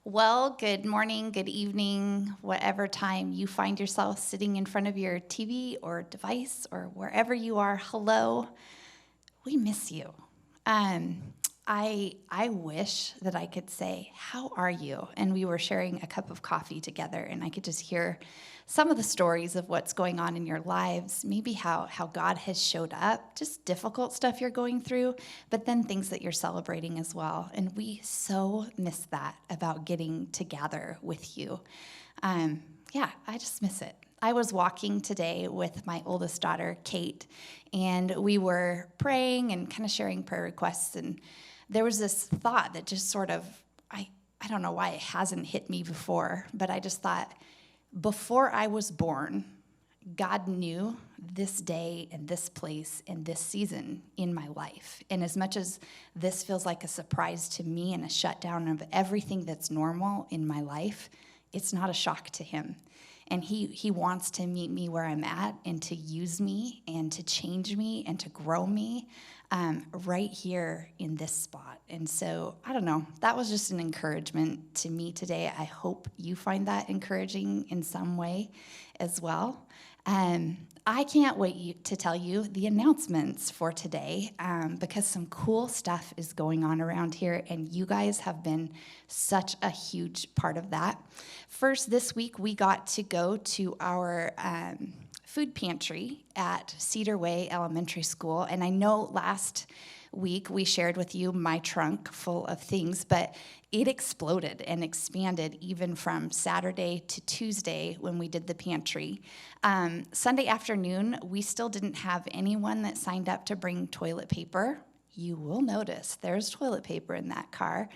Well, good morning, good evening, whatever time you find yourself sitting in front of your TV or device or wherever you are. Hello, we miss you. Um, I wish that I could say, "How are you?" And we were sharing a cup of coffee together, and I could just hear some of the stories of what's going on in your lives, maybe how God has showed up, just difficult stuff you're going through, but then things that you're celebrating as well. And we so miss that about getting together with you. Um, yeah, I just miss it. I was walking today with my oldest daughter, Kate, and we were praying and kind of sharing prayer requests. And there was this thought that just sort of, I don't know why it hasn't hit me before, but I just thought, before I was born, God knew this day and this place and this season in my life. And as much as this feels like a surprise to me and a shutdown of everything that's normal in my life, it's not a shock to him. And he wants to meet me where I'm at and to use me and to change me and to grow me right here in this spot. And so, I don't know, that was just an encouragement to me today. I hope you find that encouraging in some way as well. I can't wait to tell you the announcements for today because some cool stuff is going on around here, and you guys have been such a huge part of that. First, this week we got to go to our food pantry at Cedar Way Elementary School, and I know last week we shared with you my trunk full of things, but it exploded and expanded even from Saturday to Tuesday when we did the pantry. Sunday afternoon, we still didn't have anyone that signed up to bring toilet paper. You will notice there's toilet paper in that car.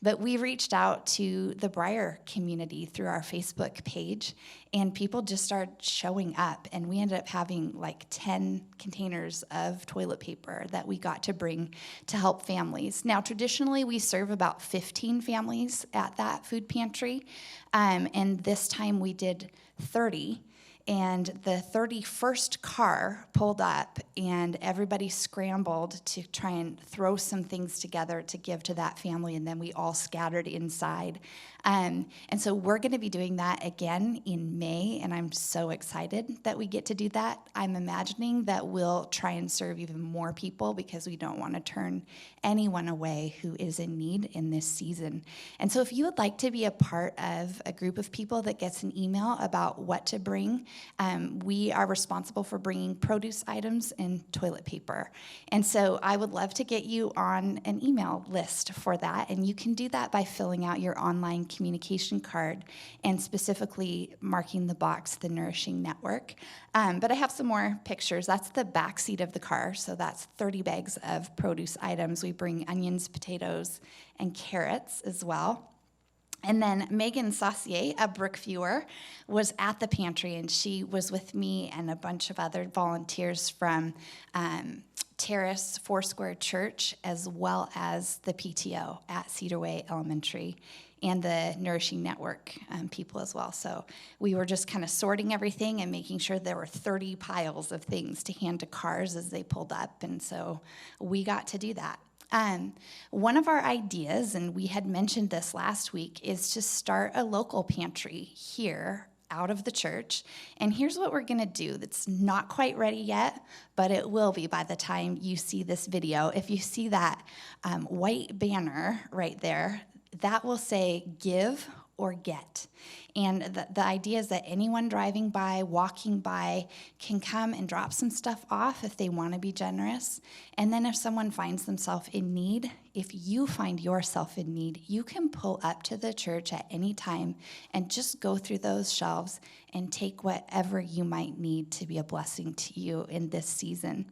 But we reached out to the Briar community through our Facebook page, and people just started showing up. And we ended up having like 10 containers of toilet paper that we got to bring to help families. Now, traditionally, we serve about 15 families at that food pantry. And this time we did 30. And the 31st car pulled up, and everybody scrambled to try and throw some things together to give to that family, and then we all scattered inside. And so we're going to be doing that again in May, and I'm so excited that we get to do that. I'm imagining that we'll try and serve even more people because we don't want to turn anyone away who is in need in this season. And so if you would like to be a part of a group of people that gets an email about what to bring, we are responsible for bringing produce items and toilet paper. And so I would love to get you on an email list for that. And you can do that by filling out your online communication card and specifically marking the box, the Nourishing Network. But I have some more pictures. That's the back seat of the car. So that's 30 bags of produce items. We bring onions, potatoes, and carrots as well. And then Megan Saucier, a brick viewer, was at the pantry, and she was with me and a bunch of other volunteers from Terrace Foursquare Church, as well as the PTO at Cedar Way Elementary and the Nourishing Network people as well. So we were just kind of sorting everything and making sure there were 30 piles of things to hand to cars as they pulled up, and so we got to do that. One of our ideas, and we had mentioned this last week, is to start a local pantry here out of the church. And here's what we're going to do. That's not quite ready yet, but it will be by the time you see this video. If you see that white banner right there, that will say give or get. And the idea is that anyone driving by, walking by, can come and drop some stuff off if they want to be generous. And then if someone finds themselves in need, if you find yourself in need, you can pull up to the church at any time and just go through those shelves and take whatever you might need to be a blessing to you in this season.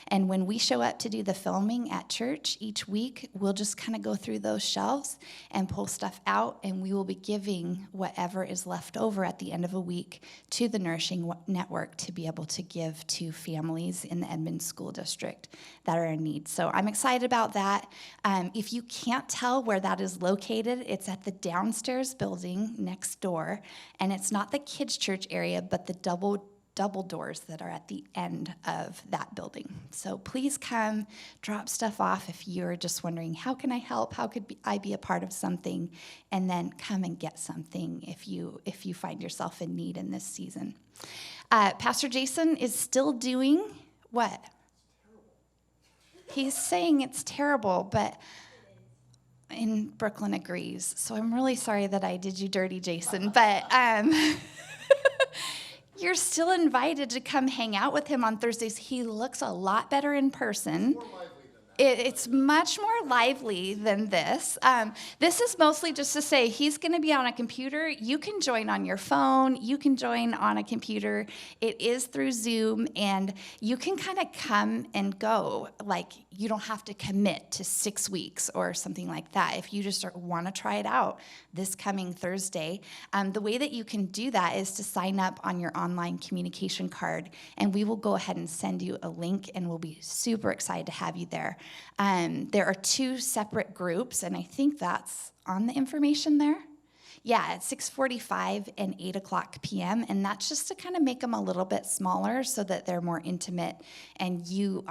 And when we show up to do the filming at church each week, we'll just kind of go through those shelves and pull stuff out, and we will be giving whatever is left over at the end of a week to the Nourishing Network to be able to give to families in the Edmonds School District that are in need. So I'm excited about that. If you can't tell where that is located, it's at the downstairs building next door, and it's not the kids' church area, but the double double doors that are at the end of that building. So please come, drop stuff off if you're just wondering, how can I help? How could I be a part of something? And then come and get something if you find yourself in need in this season. Pastor Jason is still doing what? He's saying it's terrible, but and Brooklyn agrees. So I'm really sorry that I did you dirty, Jason, but you're still invited to come hang out with him on Thursdays. He looks a lot better in person. It's much more lively than this. This is mostly just to say he's going to be on a computer. You can join on your phone. You can join on a computer. It is through Zoom, and you can kind of come and go. Like, you don't have to commit to 6 weeks or something like that. If you just want to try it out this coming Thursday, the way that you can do that is to sign up on your online communication card, and we will go ahead and send you a link, and we'll be super excited to have you there. There are 2 separate groups, and I think that's on the information there. Yeah, at 6:45 and 8 o'clock p.m., and that's just to kind of make them a little bit smaller so that they're more intimate, and you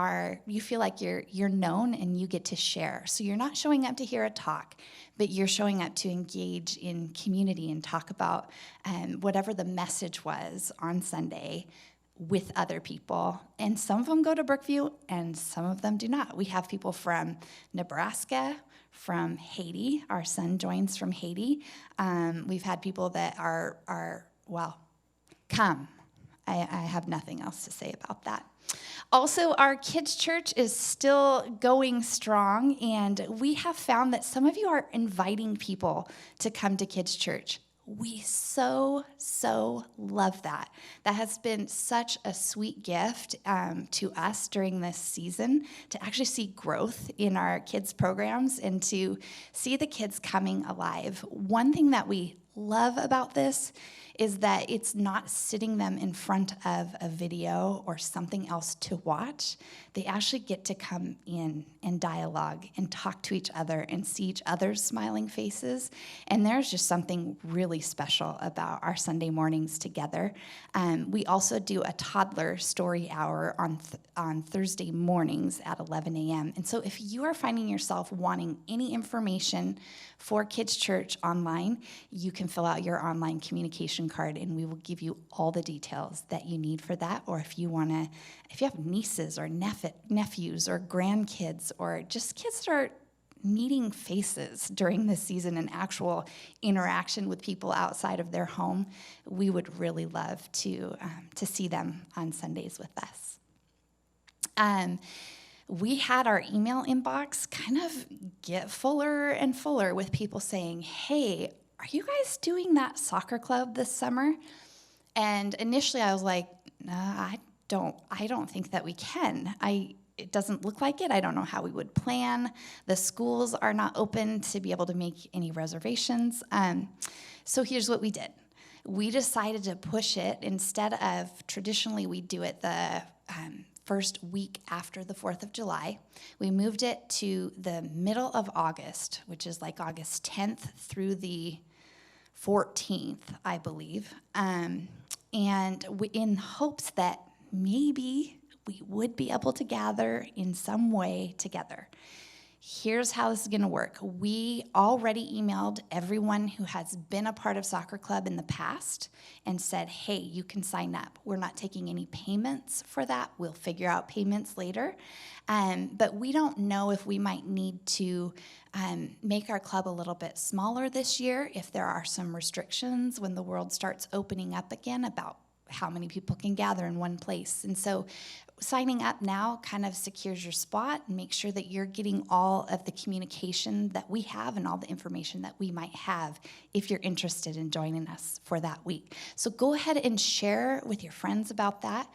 feel like you're known and you get to share. So you're not showing up to hear a talk, but you're showing up to engage in community and talk about whatever the message was on Sunday with other people. And some of them go to Brookview and some of them do not. We have people from Nebraska, from Haiti. Our son joins from Haiti. We've had people that are come. I have nothing else to say about that. Also, our kids' church is still going strong, and we have found that some of you are inviting people to come to kids' church. We so love that. That has been such a sweet gift to us during this season, to actually see growth in our kids' programs and to see the kids coming alive. One thing that we love about this is that it's not sitting them in front of a video or something else to watch. They actually get to come in and dialogue and talk to each other and see each other's smiling faces. And there's just something really special about our Sunday mornings together. We also do a toddler story hour on Thursday mornings at 11 a.m. And so if you are finding yourself wanting any information for Kids Church online, you can fill out your online communication card and we will give you all the details that you need for that. Or if you have nieces or nephews or grandkids or just kids that are needing faces during this season and actual interaction with people outside of their home, we would really love to see them on Sundays with us. We had our email inbox kind of get fuller and fuller with people saying, hey, are you guys doing that soccer club this summer? And initially I was like, no, I don't think that we can. It doesn't look like it. I don't know how we would plan. The schools are not open to be able to make any reservations. So here's what we did. We decided to push it. Instead of traditionally we do it the first week after the 4th of July, we moved it to the middle of August, which is like August 10th through the 14th, I believe. And in hopes that maybe we would be able to gather in some way together. Here's how this is going to work. We already emailed everyone who has been a part of Soccer Club in the past and said, hey, you can sign up. We're not taking any payments for that. We'll figure out payments later. But we don't know if we might need to make our club a little bit smaller this year if there are some restrictions when the world starts opening up again about how many people can gather in one place. And so signing up now kind of secures your spot and makes sure that you're getting all of the communication that we have and all the information that we might have if you're interested in joining us for that week. So go ahead and share with your friends about that.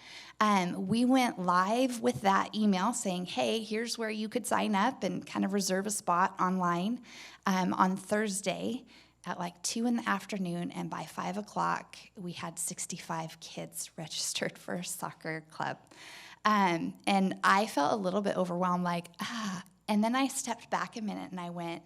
We went live with that email saying, hey, here's where you could sign up and kind of reserve a spot online on Thursday at like 2 in the afternoon, and by 5 o'clock, we had 65 kids registered for a soccer club. And I felt a little bit overwhelmed, and then I stepped back a minute and I went,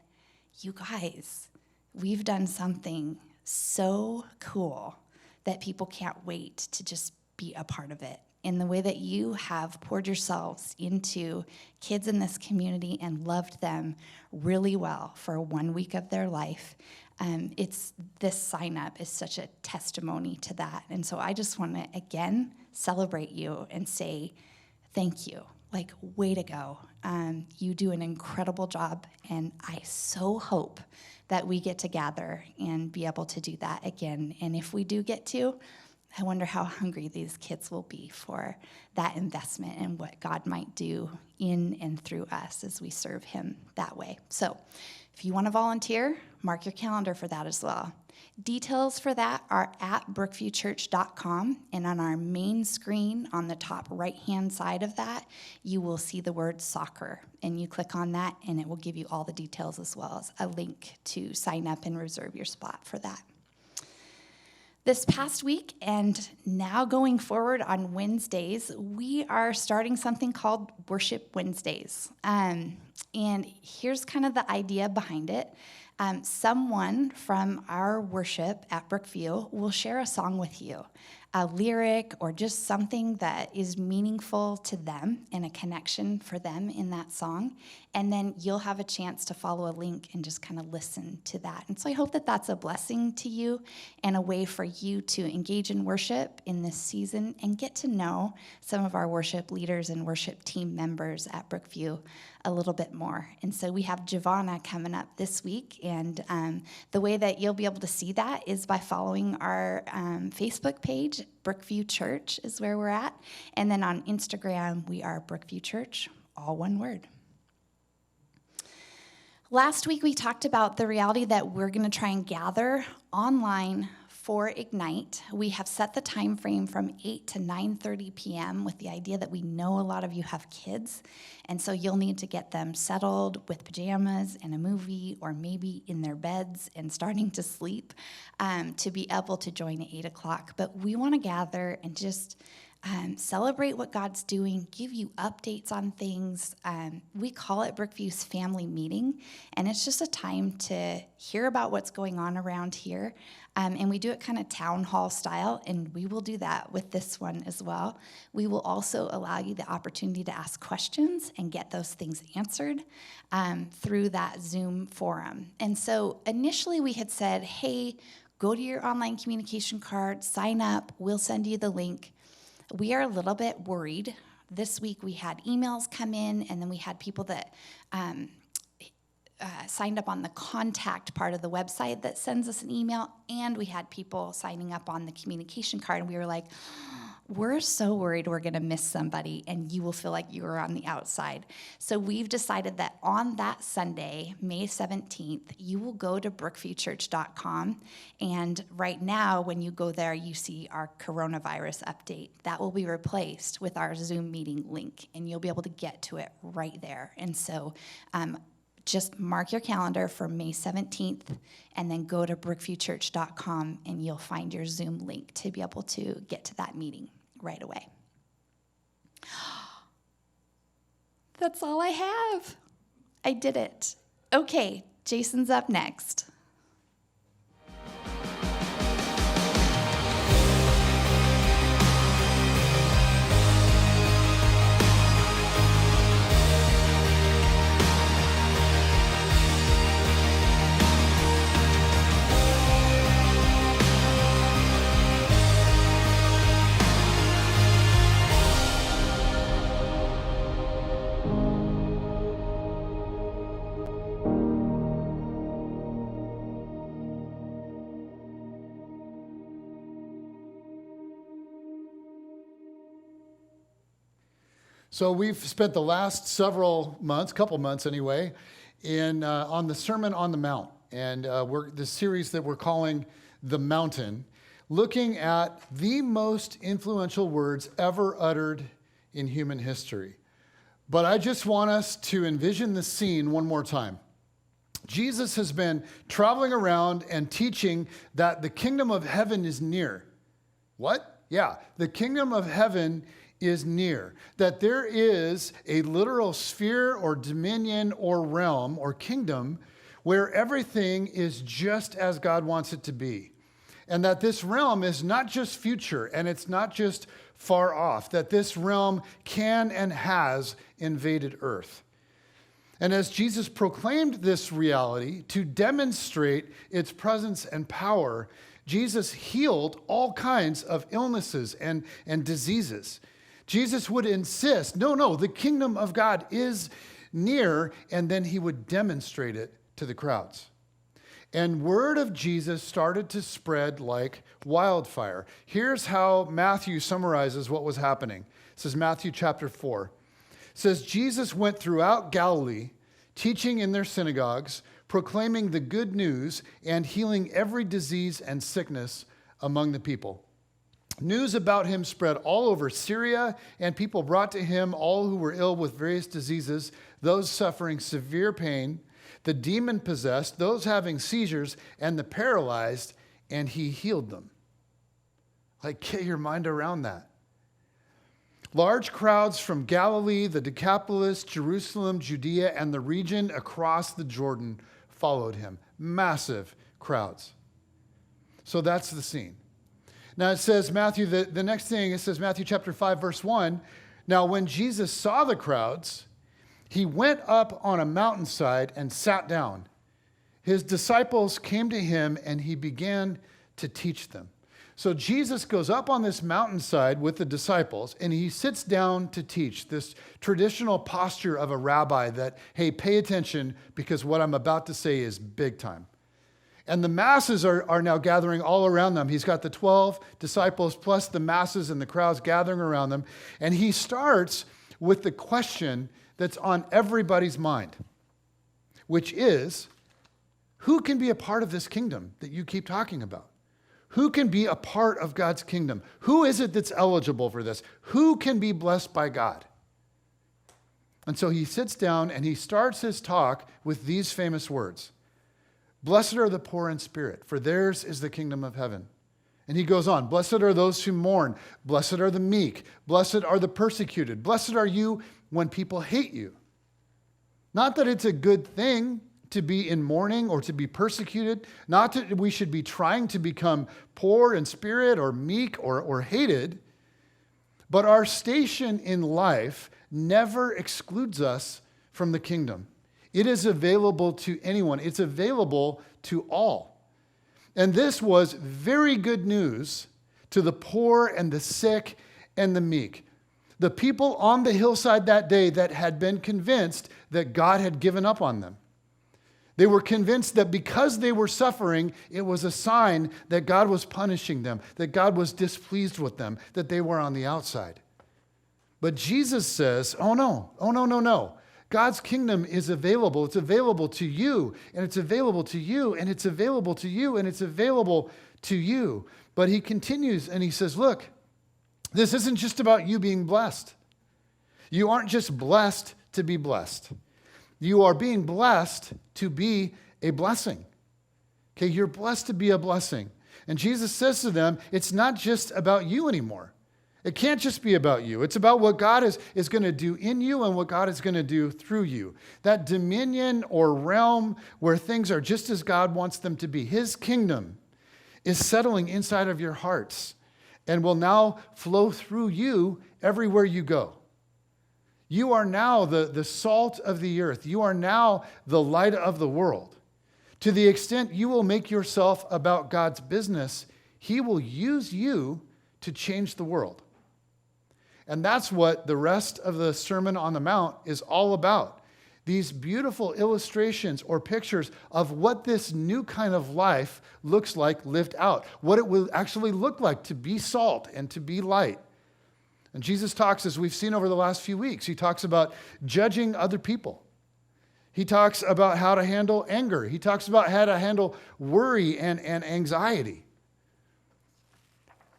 you guys, we've done something so cool that people can't wait to just be a part of it. In the way that you have poured yourselves into kids in this community and loved them really well for 1 week of their life, this sign up is such a testimony to that. And so I just want to again celebrate you and say thank you. Like, way to go. You do an incredible job, and I so hope that we get to gather and be able to do that again. And if we do get to, I wonder how hungry these kids will be for that investment and what God might do in and through us as we serve him that way. So if you want to volunteer, mark your calendar for that as well. Details for that are at brookviewchurch.com, and on our main screen on the top right-hand side of that, you will see the word soccer, and you click on that, and it will give you all the details as well as a link to sign up and reserve your spot for that. This past week and now going forward on Wednesdays, we are starting something called Worship Wednesdays. And here's kind of the idea behind it. Someone from our worship at Brookview will share a song with you, a lyric or just something that is meaningful to them and a connection for them in that song. And then you'll have a chance to follow a link and just kind of listen to that. And so I hope that that's a blessing to you and a way for you to engage in worship in this season and get to know some of our worship leaders and worship team members at Brookview a little bit more. And so we have Giovanna coming up this week, and the way that you'll be able to see that is by following our Facebook page. Brookview Church is where we're at. And then on Instagram, we are Brookview Church, all one word. Last week, we talked about the reality that we're going to try and gather online for Ignite. We have set the time frame from 8 to 9:30 p.m. with the idea that we know a lot of you have kids, and so you'll need to get them settled with pajamas and a movie, or maybe in their beds and starting to sleep to be able to join at 8 o'clock. But we want to gather and just celebrate what God's doing, give you updates on things. We call it Brookview's family meeting, and it's just a time to hear about what's going on around here. And we do it kind of town hall style, and we will do that with this one as well. We will also allow you the opportunity to ask questions and get those things answered through that Zoom forum. And so initially we had said, hey, go to your online communication card, sign up, we'll send you the link. We are a little bit worried. This week we had emails come in, and then we had people that signed up on the contact part of the website that sends us an email, and we had people signing up on the communication card, and we were like, we're so worried we're going to miss somebody, and you will feel like you are on the outside. So we've decided that on that Sunday, May 17th, you will go to brookviewchurch.com, and right now, when you go there, you see our coronavirus update. That will be replaced with our Zoom meeting link, and you'll be able to get to it right there. And so just mark your calendar for May 17th, and then go to brookviewchurch.com, and you'll find your Zoom link to be able to get to that meeting right away. That's all I have. I did it. Okay, Jason's up next. So we've spent the last several months, couple months anyway, on the Sermon on the Mount. And the series that we're calling The Mountain, looking at the most influential words ever uttered in human history. But I just want us to envision the scene one more time. Jesus has been traveling around and teaching that the kingdom of heaven is near. What? Yeah, the kingdom of heaven is near. That there is a literal sphere or dominion or realm or kingdom where everything is just as God wants it to be. and that this realm is not just future and it's not just far off, that this realm can and has invaded earth. And as Jesus proclaimed this reality to demonstrate its presence and power, Jesus healed all kinds of illnesses and diseases. Jesus would insist, no, the kingdom of God is near, and then he would demonstrate it to the crowds. And word of Jesus started to spread like wildfire. Here's how Matthew summarizes what was happening. This is Matthew chapter 4. It says, Jesus went throughout Galilee, teaching in their synagogues, proclaiming the good news, and healing every disease and sickness among the people. News about him spread all over Syria, and people brought to him all who were ill with various diseases, those suffering severe pain, the demon-possessed, those having seizures, and the paralyzed, and he healed them. Like, get your mind around that. Large crowds from Galilee, the Decapolis, Jerusalem, Judea, and the region across the Jordan followed him. Massive crowds. So that's the scene. Now it says, Matthew, the next thing, it says Matthew chapter 5, verse 1. Now when Jesus saw the crowds, he went up on a mountainside and sat down. His disciples came to him and he began to teach them. So Jesus goes up on this mountainside with the disciples and he sits down to teach, this traditional posture of a rabbi that, hey, pay attention because what I'm about to say is big time. And the masses are now gathering all around them. He's got the 12 disciples plus the masses and the crowds gathering around them. And he starts with the question that's on everybody's mind, which is, who can be a part of this kingdom that you keep talking about? Who can be a part of God's kingdom? Who is it that's eligible for this? Who can be blessed by God? And so he sits down and he starts his talk with these famous words. Blessed are the poor in spirit, for theirs is the kingdom of heaven. And he goes on, blessed are those who mourn, blessed are the meek, blessed are the persecuted, blessed are you when people hate you. Not that it's a good thing to be in mourning or to be persecuted, not that we should be trying to become poor in spirit or meek or hated, but our station in life never excludes us from the kingdom. It is available to anyone. It's available to all. And this was very good news to the poor and the sick and the meek. The people on the hillside that day that had been convinced that God had given up on them. They were convinced that because they were suffering, it was a sign that God was punishing them, that God was displeased with them, that they were on the outside. But Jesus says, oh no. God's kingdom is available. It's available to you, and it's available to you, and it's available to you, and it's available to you. But he continues and he says, look, this isn't just about you being blessed. You aren't just blessed to be blessed. You are being blessed to be a blessing. Okay, you're blessed to be a blessing. And Jesus says to them, it's not just about you anymore. It can't just be about you. It's about what God is going to do in you and what God is going to do through you. That dominion or realm where things are just as God wants them to be. His kingdom is settling inside of your hearts and will now flow through you everywhere you go. You are now the salt of the earth. You are now the light of the world. To the extent you will make yourself about God's business, he will use you to change the world. And that's what the rest of the Sermon on the Mount is all about. These beautiful illustrations or pictures of what this new kind of life looks like lived out, what it will actually look like to be salt and to be light. And Jesus talks, as we've seen over the last few weeks, he talks about judging other people. He talks about how to handle anger. He talks about how to handle worry and anxiety.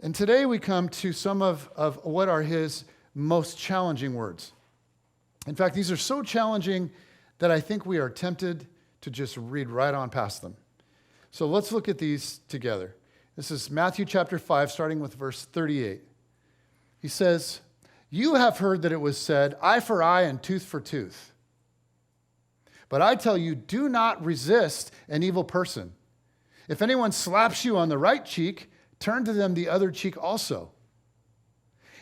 And today we come to some of what are his most challenging words. In fact, these are so challenging that I think we are tempted to just read right on past them. So let's look at these together. This is Matthew chapter 5, starting with verse 38. He says, "You have heard that it was said, eye for eye and tooth for tooth. But I tell you, do not resist an evil person. If anyone slaps you on the right cheek, turn to them the other cheek also.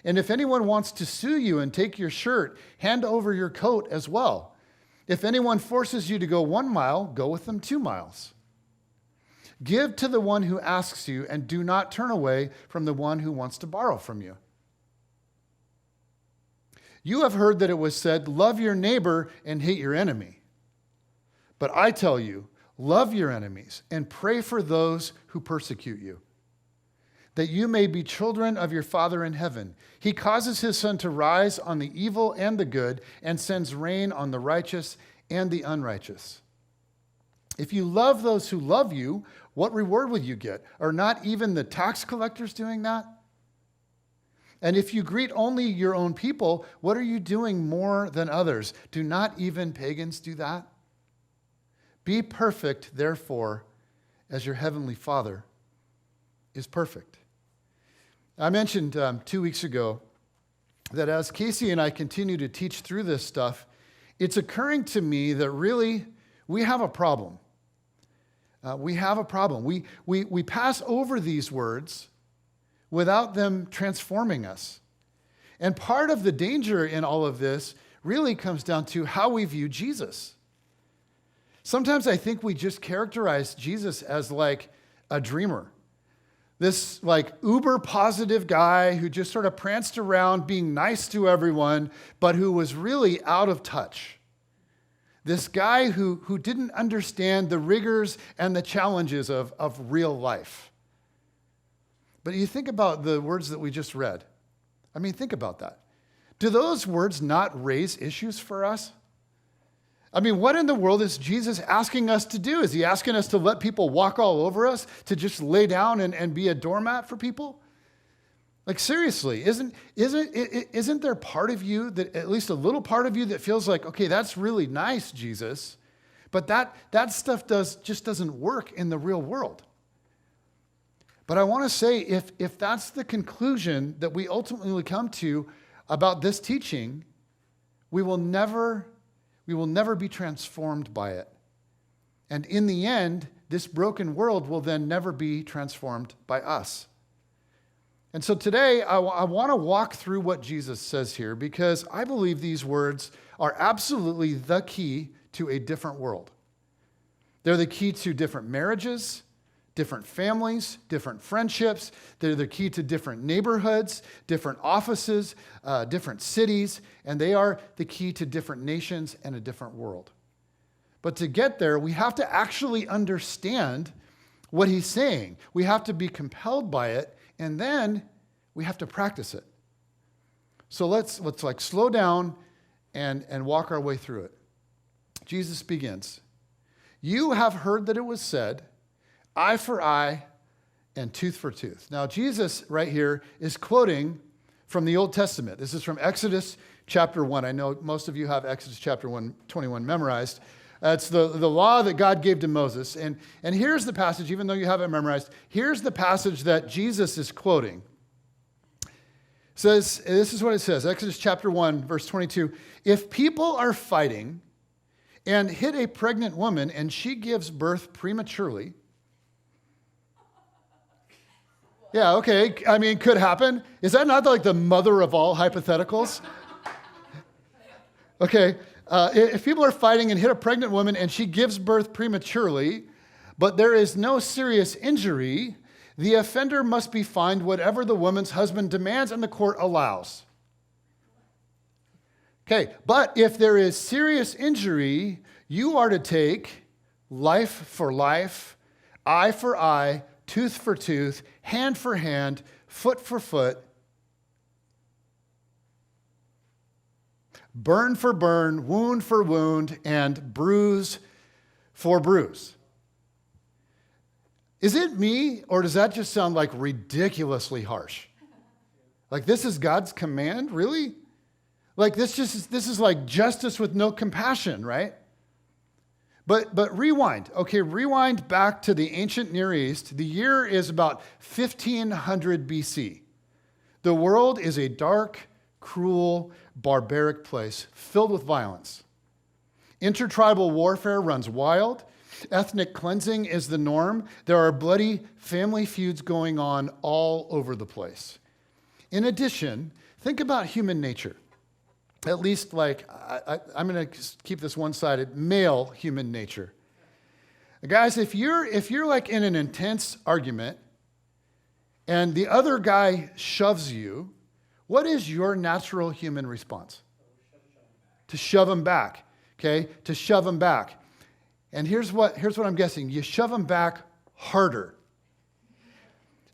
And if anyone wants to sue you and take your shirt, hand over your coat as well. If anyone forces you to go 1 mile, go with them 2 miles. Give to the one who asks you, and do not turn away from the one who wants to borrow from you. You have heard that it was said, love your neighbor and hate your enemy. But I tell you, love your enemies and pray for those who persecute you, that you may be children of your Father in heaven. He causes his sun to rise on the evil and the good, and sends rain on the righteous and the unrighteous. If you love those who love you, what reward will you get? Are not even the tax collectors doing that? And if you greet only your own people, what are you doing more than others? Do not even pagans do that? Be perfect, therefore, as your heavenly Father is perfect. I mentioned 2 weeks ago that as Casey and I continue to teach through this stuff, it's occurring to me that really we have a problem. We have a problem. We pass over these words without them transforming us. And part of the danger in all of this really comes down to how we view Jesus. Sometimes I think we just characterize Jesus as like a dreamer. This like uber positive guy who just sort of pranced around being nice to everyone, but who was really out of touch. This guy who didn't understand the rigors and the challenges of real life. But you think about the words that we just read. I mean, think about that. Do those words not raise issues for us? I mean, what in the world is Jesus asking us to do? Is he asking us to let people walk all over us, to just lay down and be a doormat for people? Like, seriously, isn't there part of you, that at least a little part of you, that feels like, okay, that's really nice, Jesus, but that stuff just doesn't work in the real world. But I want to say, if that's the conclusion that we ultimately come to about this teaching, we will never be transformed by it. And in the end, this broken world will then never be transformed by us. And so today, I want to walk through what Jesus says here, because I believe these words are absolutely the key to a different world. They're the key to different marriages, different families, different friendships. They're the key to different neighborhoods, different offices, different cities, and they are the key to different nations and a different world. But to get there, we have to actually understand what he's saying. We have to be compelled by it, and then we have to practice it. So let's like slow down and walk our way through it. Jesus begins, "You have heard that it was said, eye for eye and tooth for tooth." Now, Jesus right here is quoting from the Old Testament. This is from Exodus chapter 1. I know most of you have Exodus chapter 1:21 memorized. It's the law that God gave to Moses. And here's the passage, even though you have it memorized, here's the passage that Jesus is quoting. It says, this is what it says, Exodus chapter 1, verse 22. "If people are fighting and hit a pregnant woman and she gives birth prematurely," yeah, okay. I mean, could happen. Is that not like the mother of all hypotheticals? Okay. If people are fighting and hit a pregnant woman and she gives birth prematurely, but there is no serious injury, the offender must be fined whatever the woman's husband demands and the court allows. Okay. But if there is serious injury, you are to take life for life, eye for eye, tooth for tooth, hand for hand, foot for foot, burn for burn, wound for wound, and bruise for bruise. Is it me, or does that just sound like ridiculously harsh? Like, this is God's command, really? Like, this is like justice with no compassion, right? But rewind. Okay, rewind back to the ancient Near East. The year is about 1500 BC. The world is a dark, cruel, barbaric place filled with violence. Intertribal warfare runs wild. Ethnic cleansing is the norm. There are bloody family feuds going on all over the place. In addition, think about human nature. At least I'm going to keep this one-sided, male human nature. Guys, if you're like in an intense argument and the other guy shoves you, what is your natural human response? To shove him back, okay? To shove him back. And here's what I'm guessing. You shove him back harder.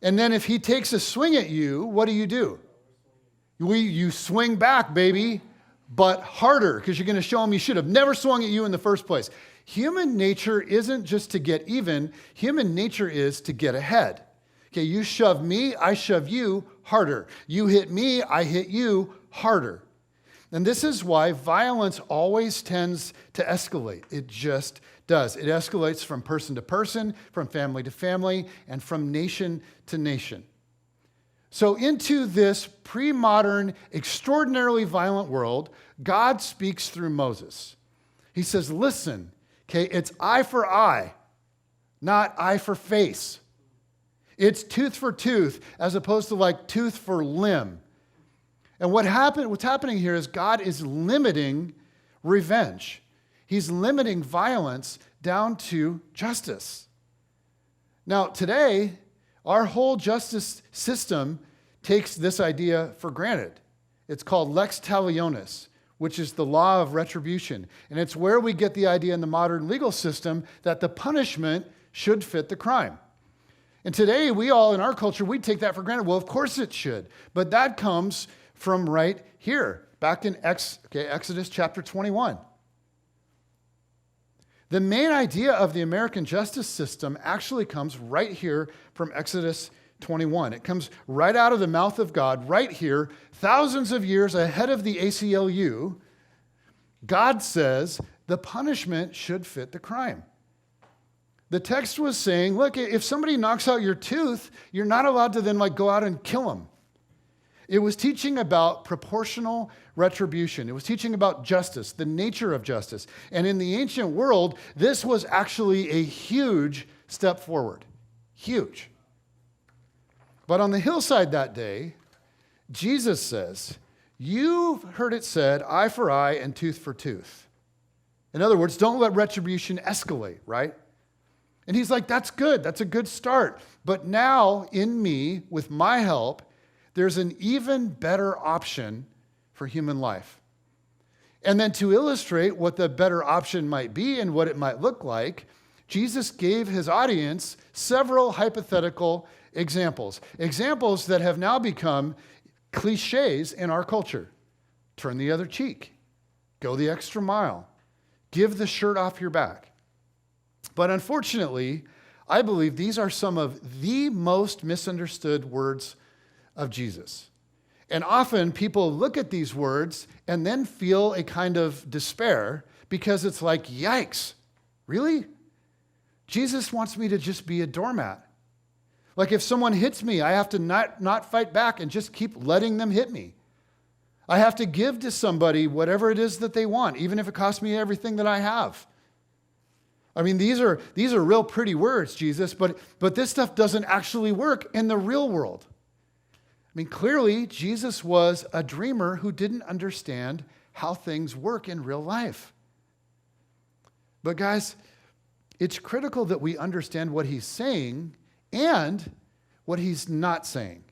And then if he takes a swing at you, what do? You swing back, baby, but harder, because you're going to show him he should have never swung at you in the first place. Human nature isn't just to get even. Human nature is to get ahead. Okay, you shove me, I shove you harder. You hit me, I hit you harder. And this is why violence always tends to escalate. It just does. It escalates from person to person, from family to family, and from nation to nation. So into this pre-modern, extraordinarily violent world, God speaks through Moses. He says, listen, okay, it's eye for eye, not eye for face. It's tooth for tooth, as opposed to like tooth for limb. And what's happening here is God is limiting revenge. He's limiting violence down to justice. Now, today, our whole justice system takes this idea for granted. It's called lex talionis, which is the law of retribution. And it's where we get the idea in the modern legal system that the punishment should fit the crime. And today, we all, in our culture, we take that for granted. Well, of course it should. But that comes from right here, back in Exodus chapter 21. The main idea of the American justice system actually comes right here from Exodus 21. It comes right out of the mouth of God, right here, thousands of years ahead of the ACLU. God says the punishment should fit the crime. The text was saying, look, if somebody knocks out your tooth, you're not allowed to then go out and kill them. It was teaching about proportional retribution. It was teaching about justice, the nature of justice. And in the ancient world, this was actually a huge step forward. Huge. But on the hillside that day, Jesus says, you've heard it said, eye for eye and tooth for tooth. In other words, don't let retribution escalate, right? And he's like, that's good. That's a good start. But now in me, with my help, there's an even better option for human life. And then to illustrate what the better option might be and what it might look like, Jesus gave his audience several hypothetical examples that have now become cliches in our culture. Turn the other cheek, go the extra mile, give the shirt off your back. But unfortunately, I believe these are some of the most misunderstood words of Jesus. And often people look at these words and then feel a kind of despair because it's like, yikes, really? Jesus wants me to just be a doormat. Like if someone hits me, I have to not fight back and just keep letting them hit me. I have to give to somebody whatever it is that they want, even if it costs me everything that I have. I mean, these are real pretty words, Jesus, but this stuff doesn't actually work in the real world. I mean, clearly, Jesus was a dreamer who didn't understand how things work in real life. But guys, it's critical that we understand what he's saying and what he's not saying.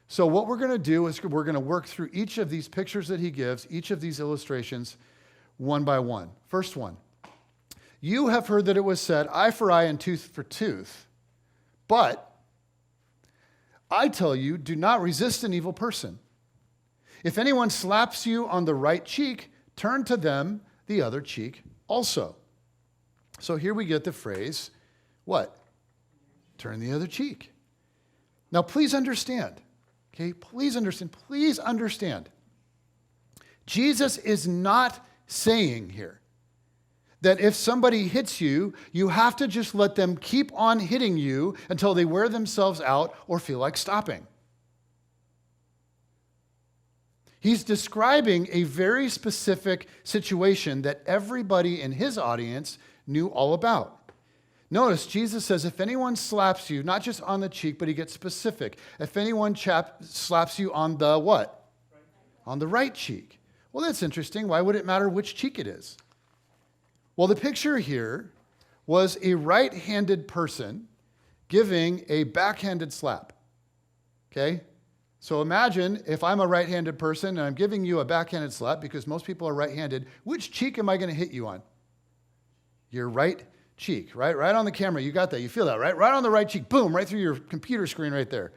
So what we're going to do is we're going to work through each of these pictures that he gives, each of these illustrations, one by one. First one. You have heard that it was said, eye for eye and tooth for tooth, but I tell you, do not resist an evil person. If anyone slaps you on the right cheek, turn to them the other cheek also. So here we get the phrase, what? Turn the other cheek. Now please understand, okay? Please understand. Jesus is not saying here that if somebody hits you, you have to just let them keep on hitting you until they wear themselves out or feel like stopping. He's describing a very specific situation that everybody in his audience knew all about. Notice Jesus says, if anyone slaps you, not just on the cheek, but he gets specific. If anyone slaps you on the what? On the right cheek. Well, that's interesting. Why would it matter which cheek it is? Well, the picture here was a right-handed person giving a backhanded slap. Okay? So imagine if I'm a right-handed person and I'm giving you a backhanded slap because most people are right-handed, which cheek am I going to hit you on? Your right cheek, right? Right on the camera. You got that. You feel that, right? Right on the right cheek. Boom, right through your computer screen right there.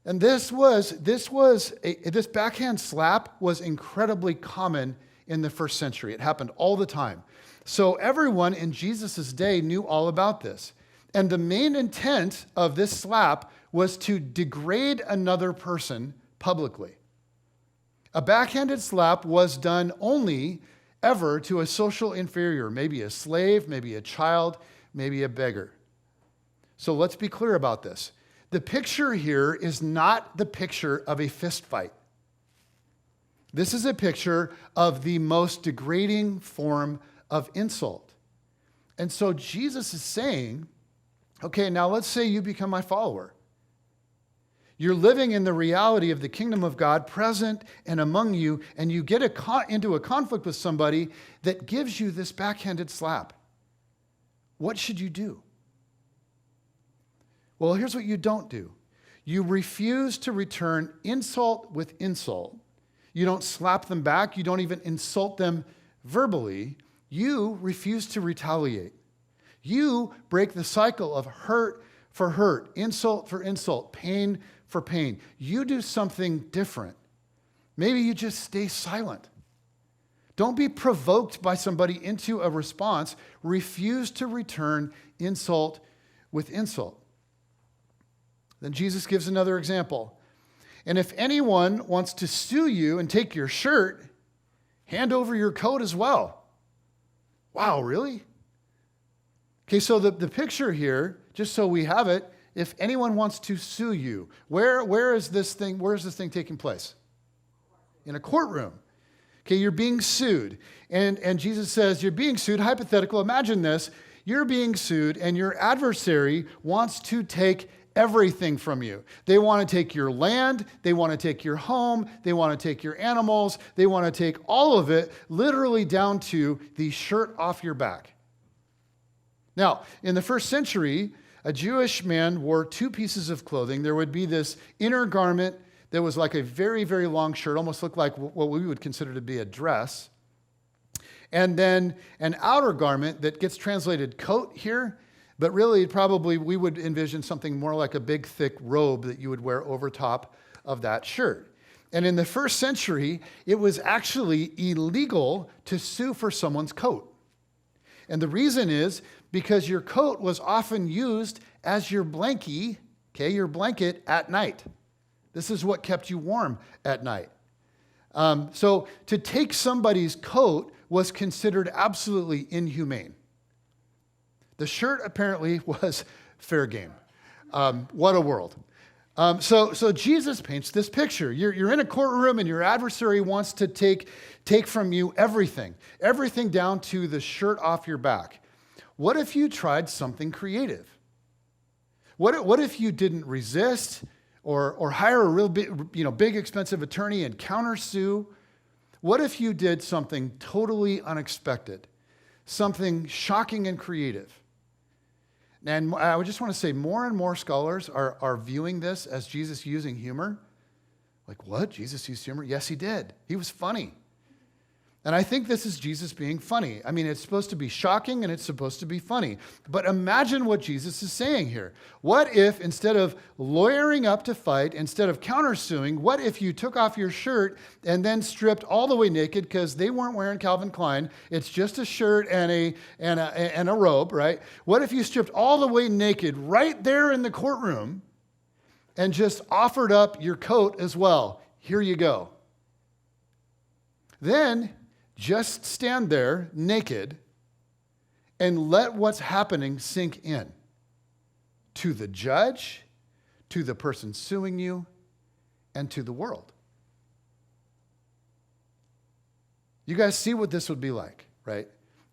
And this backhand slap was incredibly common in the first century. It happened all the time. So everyone in Jesus' day knew all about this. And the main intent of this slap was to degrade another person publicly. A backhanded slap was done only ever to a social inferior, maybe a slave, maybe a child, maybe a beggar. So let's be clear about this. The picture here is not the picture of a fist fight. This is a picture of the most degrading form of insult. And so Jesus is saying, okay, now let's say you become my follower. You're living in the reality of the kingdom of God present and among you, and you get into a conflict with somebody that gives you this backhanded slap. What should you do? Well, here's what you don't do. You refuse to return insult with insult. You don't slap them back. You don't even insult them verbally. You refuse to retaliate. You break the cycle of hurt for hurt, insult for insult, pain for pain. You do something different. Maybe you just stay silent. Don't be provoked by somebody into a response. Refuse to return insult with insult. Then Jesus gives another example. And if anyone wants to sue you and take your shirt, hand over your coat as well. Wow, really? Okay, so the picture here, just so we have it, if anyone wants to sue you, where is this thing taking place? In a courtroom. Okay, you're being sued. And Jesus says, you're being sued, hypothetical, imagine this, you're being sued and your adversary wants to take everything from you. They want to take your land, they want to take your home, they want to take your animals, they want to take all of it, literally down to the shirt off your back. Now, in the first century, a Jewish man wore two pieces of clothing. There would be this inner garment that was like a very, very long shirt, almost looked like what we would consider to be a dress. And then an outer garment that gets translated coat here, but really probably we would envision something more like a big, thick robe that you would wear over top of that shirt. And in the first century, it was actually illegal to sue for someone's coat. And the reason is because your coat was often used as your blankie, okay, your blanket at night. This is what kept you warm at night. So to take somebody's coat was considered absolutely inhumane. The shirt apparently was fair game. What a world. So Jesus paints this picture. You're in a courtroom and your adversary wants to take from you everything down to the shirt off your back. What if you tried something creative? What if you didn't resist or hire a real big expensive attorney and countersue? What if you did something totally unexpected, something shocking and creative? And I would just want to say more and more scholars are viewing this as Jesus using humor. Like, what? Jesus used humor? Yes, he did. He was funny. And I think this is Jesus being funny. I mean, it's supposed to be shocking and it's supposed to be funny. But imagine what Jesus is saying here. What if instead of lawyering up to fight, instead of countersuing, what if you took off your shirt and then stripped all the way naked because they weren't wearing Calvin Klein? It's just a shirt and a robe, right? What if you stripped all the way naked right there in the courtroom and just offered up your coat as well? Here you go. Then just stand there naked and let what's happening sink in to the judge, to the person suing you, and to the world. You guys see what this would be like, right?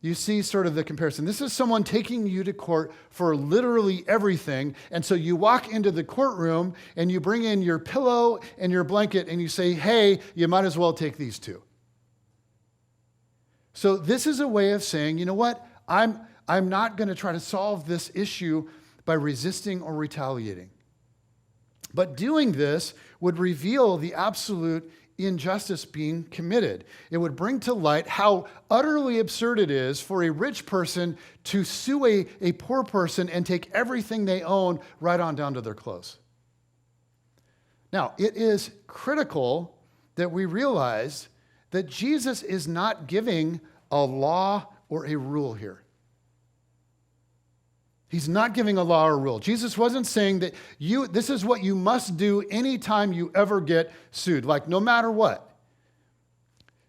You see sort of the comparison. This is someone taking you to court for literally everything. And so you walk into the courtroom and you bring in your pillow and your blanket and you say, hey, you might as well take these two. So this is a way of saying, you know what? I'm not going to try to solve this issue by resisting or retaliating. But doing this would reveal the absolute injustice being committed. It would bring to light how utterly absurd it is for a rich person to sue a poor person and take everything they own right on down to their clothes. Now, it is critical that we realize that Jesus is not giving a law or a rule here. He's not giving a law or rule. Jesus wasn't saying that this is what you must do anytime you ever get sued, like no matter what.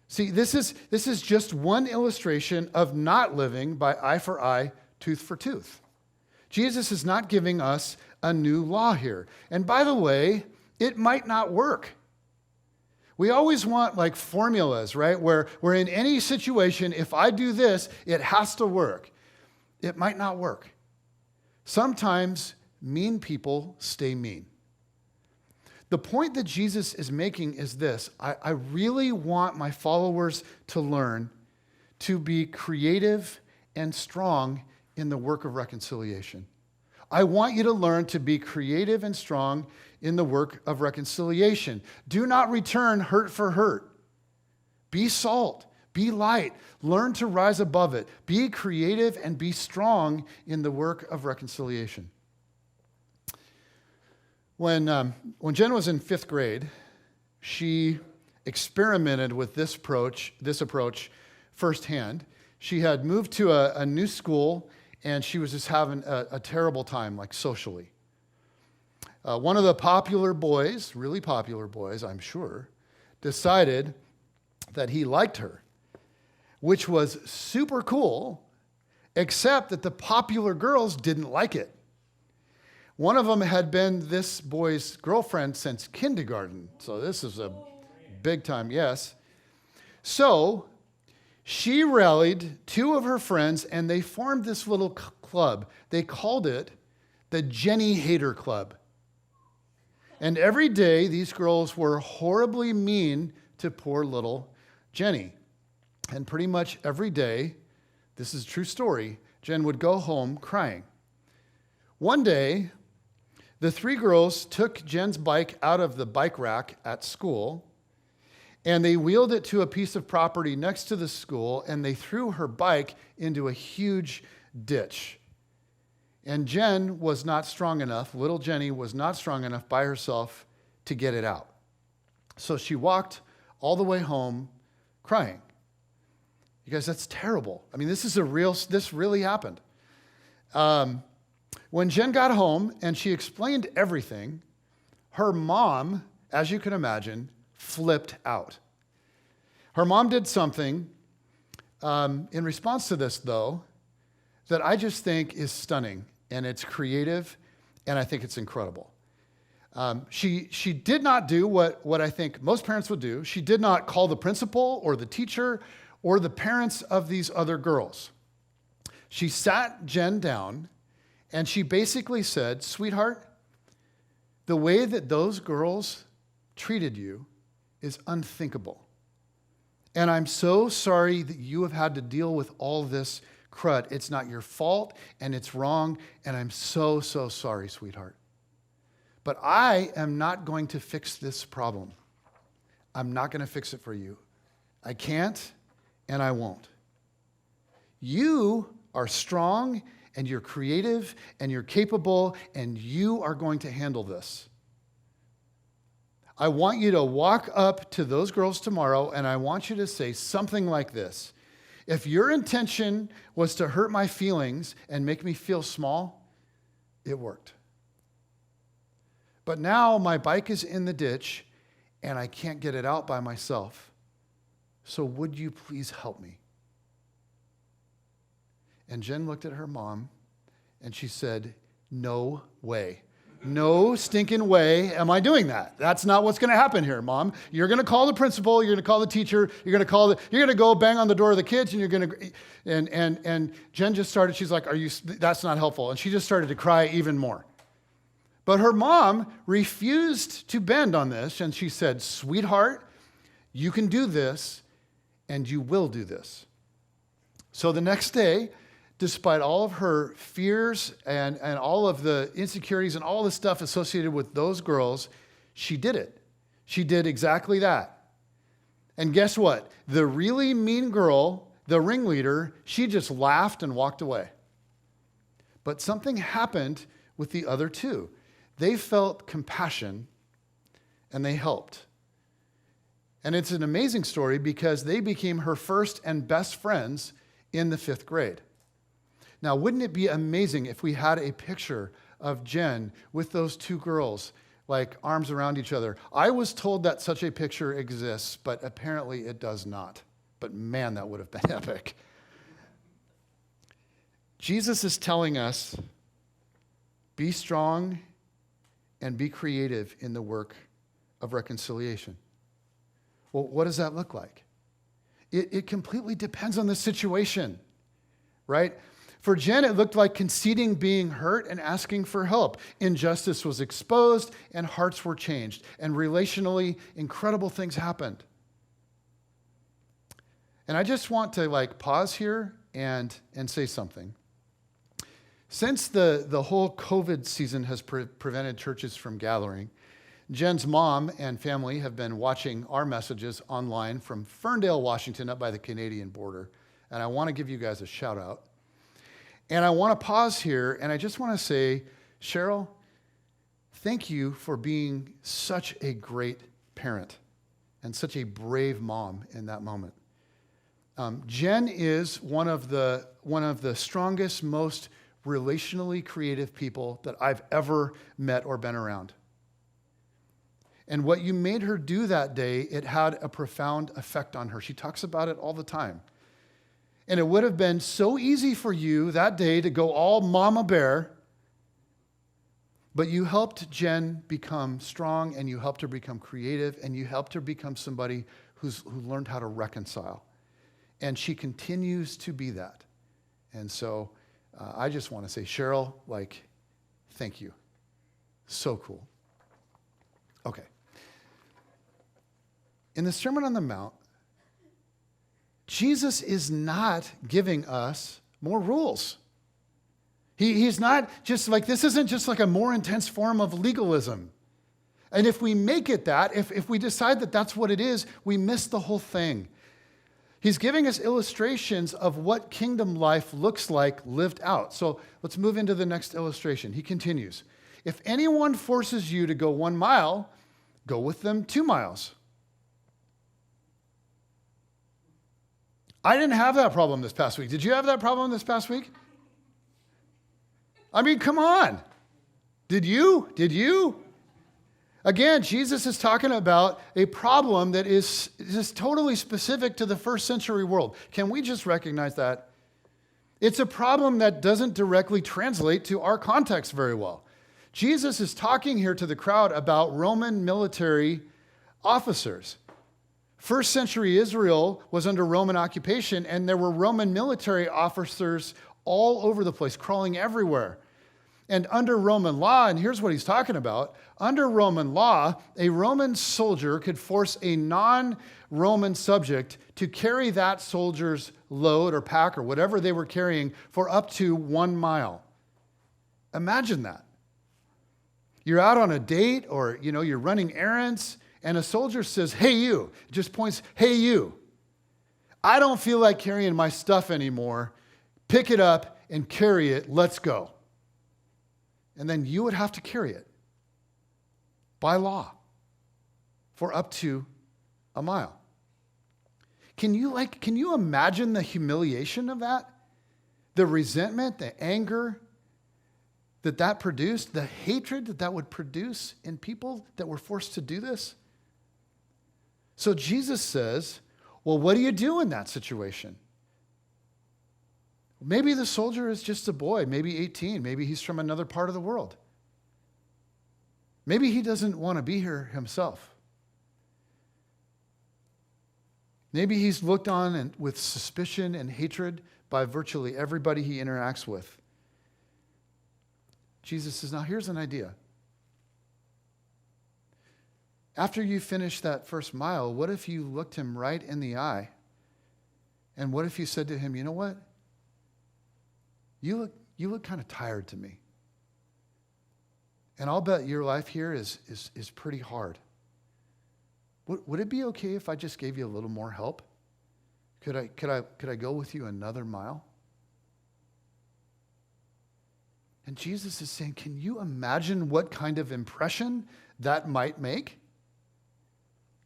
See, this is just one illustration of not living by eye for eye, tooth for tooth. Jesus is not giving us a new law here. And by the way, it might not work. We always want like formulas, right? Where in any situation, if I do this, it has to work. It might not work. Sometimes mean people stay mean. The point that Jesus is making is this. I really want my followers to learn to be creative and strong in the work of reconciliation. I want you to learn to be creative and strong in the work of reconciliation. Do not return hurt for hurt. Be salt. Be light. Learn to rise above it. Be creative and be strong in the work of reconciliation. When Jen was in 5th grade, she experimented with this approach firsthand. She had moved to a new school, and she was just having a terrible time, like socially. One of the popular boys, really popular boys, I'm sure, decided that he liked her, which was super cool, except that the popular girls didn't like it. One of them had been this boy's girlfriend since kindergarten, so this is a big time yes. So she rallied 2 of her friends, and they formed this little club. They called it the Jenny Hater Club. And every day, these girls were horribly mean to poor little Jenny. And pretty much every day, this is a true story, Jen would go home crying. One day, the 3 girls took Jen's bike out of the bike rack at school, and they wheeled it to a piece of property next to the school, and they threw her bike into a huge ditch. And Jen was not strong enough, little Jenny was not strong enough by herself to get it out. So she walked all the way home crying. You guys, that's terrible. I mean, this really happened. When Jen got home and she explained everything, her mom, as you can imagine, flipped out. Her mom did something in response to this, though, that I just think is stunning, and it's creative, and I think it's incredible. She did not do what I think most parents would do. She did not call the principal or the teacher or the parents of these other girls. She sat Jen down and she basically said, sweetheart, the way that those girls treated you is unthinkable. And I'm so sorry that you have had to deal with all this crud. It's not your fault and it's wrong. And I'm so, so sorry, sweetheart. But I am not going to fix this problem. I'm not going to fix it for you. I can't. And I won't. You are strong, and you're creative, and you're capable, and you are going to handle this. I want you to walk up to those girls tomorrow, and I want you to say something like this. If your intention was to hurt my feelings and make me feel small, it worked. But now my bike is in the ditch, and I can't get it out by myself. So would you please help me? And Jen looked at her mom and she said, no way. No stinking way am I doing that. That's not what's going to happen here, Mom. You're going to call the principal, you're going to call the teacher, you're going to go bang on the door of the kids, and you're going to, and Jen just started, she's like, that's not helpful. And she just started to cry even more. But her mom refused to bend on this, and she said, sweetheart, you can do this, and you will do this. So the next day, despite all of her fears and all of the insecurities and all the stuff associated with those girls, she did it. She did exactly that. And guess what? The really mean girl, the ringleader, she just laughed and walked away. But something happened with the other two. They felt compassion and they helped. And it's an amazing story because they became her first and best friends in the 5th grade. Now, wouldn't it be amazing if we had a picture of Jen with those two girls, like arms around each other? I was told that such a picture exists, but apparently it does not. But man, that would have been epic. Jesus is telling us, be strong and be creative in the work of reconciliation. Well, what does that look like? It completely depends on the situation, right? For Jen, it looked like conceding being hurt and asking for help. Injustice was exposed and hearts were changed. And relationally, incredible things happened. And I just want to pause here and say something. Since the whole COVID season has prevented churches from gathering, Jen's mom and family have been watching our messages online from Ferndale, Washington, up by the Canadian border. And I want to give you guys a shout out. And I want to pause here, and I just want to say, Cheryl, thank you for being such a great parent and such a brave mom in that moment. Jen is one of the strongest, most relationally creative people that I've ever met or been around. And what you made her do that day, it had a profound effect on her. She talks about it all the time. And it would have been so easy for you that day to go all mama bear, but you helped Jen become strong, and you helped her become creative, and you helped her become somebody who learned how to reconcile. And she continues to be that. And so I just want to say, Cheryl, thank you. So cool. Okay. In the Sermon on the Mount, Jesus is not giving us more rules. He's not just this isn't just a more intense form of legalism. And if we make it that, if we decide that that's what it is, we miss the whole thing. He's giving us illustrations of what kingdom life looks like lived out. So let's move into the next illustration. He continues, if anyone forces you to go 1 mile, go with them 2 miles. I didn't have that problem this past week. Did you have that problem this past week? I mean, come on. Did you? Again, Jesus is talking about a problem that is just totally specific to the first century world. Can we just recognize that? It's a problem that doesn't directly translate to our context very well. Jesus is talking here to the crowd about Roman military officers. First century Israel was under Roman occupation, and there were Roman military officers all over the place, crawling everywhere. And under Roman law, and here's what he's talking about, under Roman law, a Roman soldier could force a non-Roman subject to carry that soldier's load or pack or whatever they were carrying for up to 1 mile. Imagine that. You're out on a date or, you're running errands, and a soldier says, hey, you, just points, hey, you, I don't feel like carrying my stuff anymore. Pick it up and carry it. Let's go. And then you would have to carry it by law for up to 1 mile. Can you imagine the humiliation of that? The resentment, the anger that produced, the hatred that would produce in people that were forced to do this? So Jesus says, well, what do you do in that situation? Maybe the soldier is just a boy, maybe 18, maybe he's from another part of the world. Maybe he doesn't want to be here himself. Maybe he's looked on with suspicion and hatred by virtually everybody he interacts with. Jesus says, now here's an idea. After you finish that first mile, what if you looked him right in the eye? And what if you said to him, you know what? You look kind of tired to me. And I'll bet your life here is pretty hard. Would it be okay if I just gave you a little more help? Could I go with you another mile? And Jesus is saying, can you imagine what kind of impression that might make?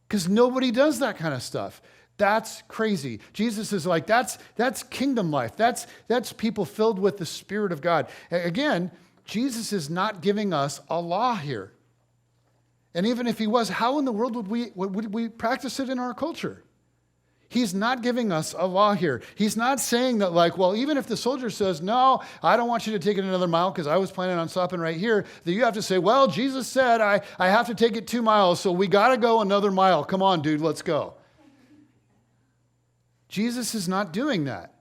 Because nobody does that kind of stuff. That's crazy. Jesus is like, that's kingdom life. That's people filled with the Spirit of God. Again, Jesus is not giving us a law here. And even if he was, how in the world would we practice it in our culture? He's not giving us a law here. He's not saying that like, well, even if the soldier says, no, I don't want you to take it another mile because I was planning on stopping right here, that you have to say, well, Jesus said I have to take it 2 miles, so we got to go another mile. Come on, dude, let's go. Jesus is not doing that.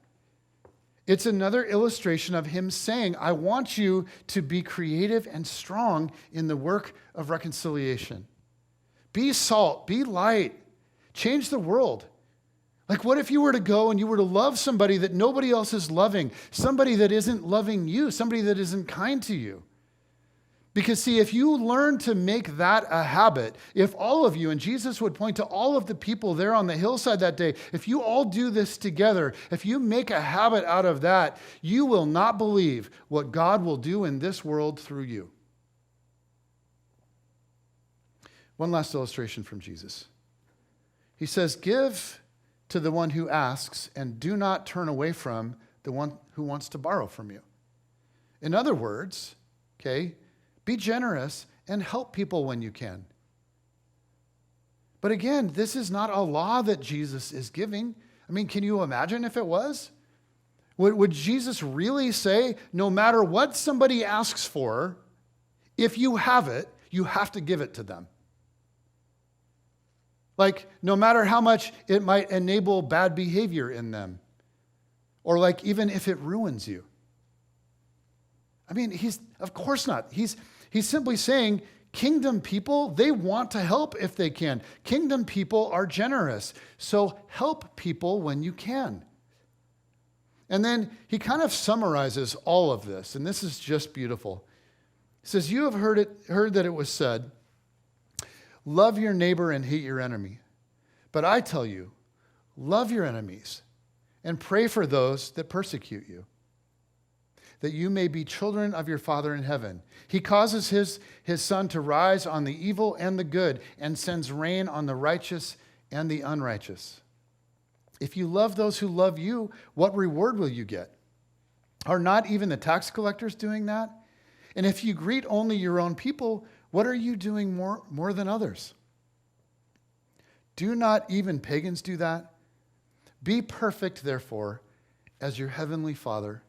It's another illustration of him saying, I want you to be creative and strong in the work of reconciliation. Be salt, be light, change the world. Like, what if you were to go and you were to love somebody that nobody else is loving, somebody that isn't loving you, somebody that isn't kind to you? Because see, if you learn to make that a habit, if all of you, and Jesus would point to all of the people there on the hillside that day, if you all do this together, if you make a habit out of that, you will not believe what God will do in this world through you. One last illustration from Jesus. He says, give to the one who asks, and do not turn away from the one who wants to borrow from you. In other words, okay, be generous and help people when you can. But again, this is not a law that Jesus is giving. I mean, can you imagine if it was? Would Jesus really say, no matter what somebody asks for, if you have it, you have to give it to them? Like, no matter how much it might enable bad behavior in them, or like even if it ruins you. I mean, of course not. He's simply saying, kingdom people, they want to help if they can. Kingdom people are generous. So help people when you can. And then he kind of summarizes all of this, and this is just beautiful. He says, you have heard that it was said, love your neighbor and hate your enemy. But I tell you, love your enemies and pray for those that persecute you, that you may be children of your Father in heaven. He causes his sun to rise on the evil and the good, and sends rain on the righteous and the unrighteous. If you love those who love you, what reward will you get? Are not even the tax collectors doing that? And if you greet only your own people, what are you doing more than others? Do not even pagans do that? Be perfect, therefore, as your heavenly Father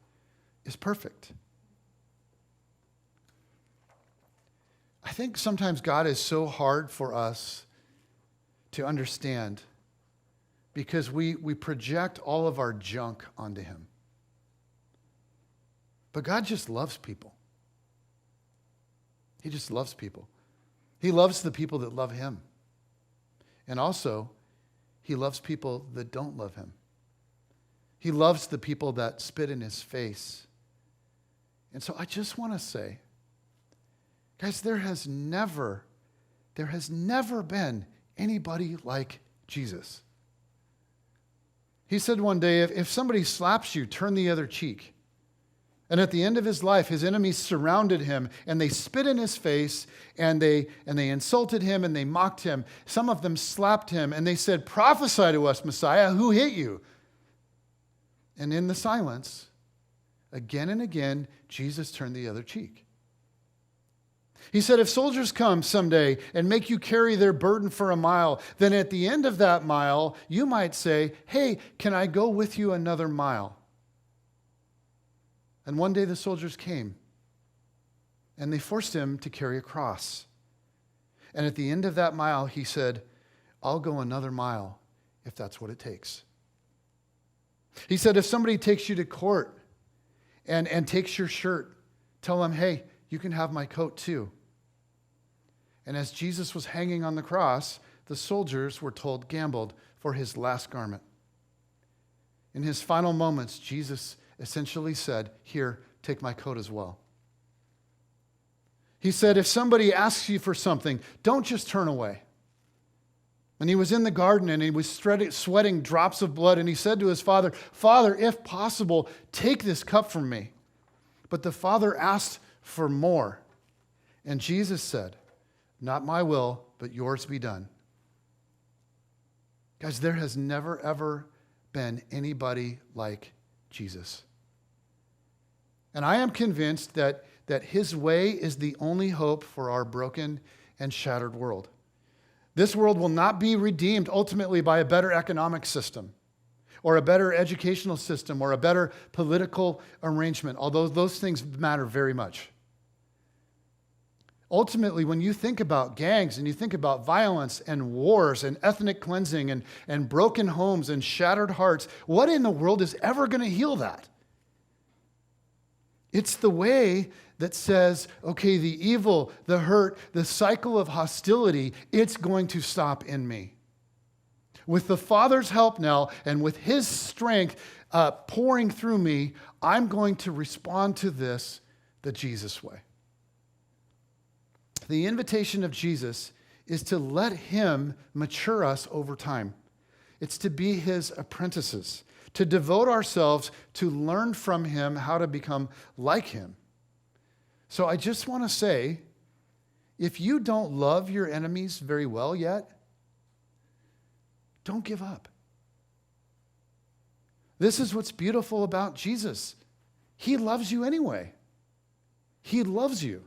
is perfect. I think sometimes God is so hard for us to understand because we project all of our junk onto him. But God just loves people. He just loves people. He loves the people that love him. And also, he loves people that don't love him. He loves the people that spit in his face. And so I just want to say, guys, there has never been anybody like Jesus. He said one day, if somebody slaps you, turn the other cheek. And at the end of his life, his enemies surrounded him, and they spit in his face, and they insulted him, and they mocked him. Some of them slapped him, and they said, prophesy to us, Messiah, who hit you? And in the silence, again and again, Jesus turned the other cheek. He said, if soldiers come someday and make you carry their burden for a mile, then at the end of that mile, you might say, hey, can I go with you another mile? And one day the soldiers came, and they forced him to carry a cross. And at the end of that mile, he said, I'll go another mile if that's what it takes. He said, if somebody takes you to court and takes your shirt, tell them, hey, you can have my coat too. And as Jesus was hanging on the cross, the soldiers, were told, gambled for his last garment. In his final moments, Jesus essentially said, here, take my coat as well. He said, if somebody asks you for something, don't just turn away. And he was in the garden and he was sweating drops of blood, and he said to his father, Father, if possible, take this cup from me. But the father asked for more. And Jesus said, not my will, but yours be done. Guys, there has never, ever been anybody like Jesus. And I am convinced that his way is the only hope for our broken and shattered world. This world will not be redeemed ultimately by a better economic system or a better educational system or a better political arrangement, although those things matter very much. Ultimately, when you think about gangs and you think about violence and wars and ethnic cleansing and broken homes and shattered hearts, what in the world is ever going to heal that? It's the way that says, okay, the evil, the hurt, the cycle of hostility, it's going to stop in me. With the Father's help now and with his strength pouring through me, I'm going to respond to this the Jesus way. The invitation of Jesus is to let him mature us over time. It's to be his apprentices, to devote ourselves to learn from him how to become like him. So I just want to say, if you don't love your enemies very well yet, don't give up. This is what's beautiful about Jesus. He loves you anyway. He loves you.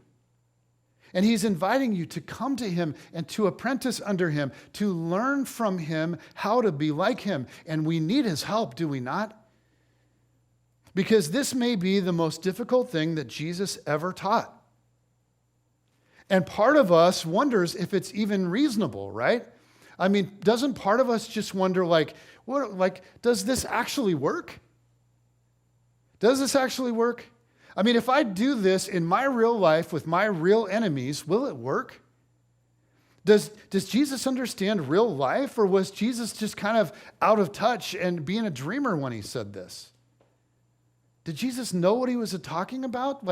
And he's inviting you to come to him and to apprentice under him, to learn from him how to be like him. And we need his help, do we not? Because this may be the most difficult thing that Jesus ever taught. And part of us wonders if it's even reasonable, right? I mean, doesn't part of us just wonder, does this actually work? Does this actually work? I mean, if I do this in my real life with my real enemies, will it work? Does Jesus understand real life, or was Jesus just kind of out of touch and being a dreamer when he said this? Did Jesus know what he was talking about?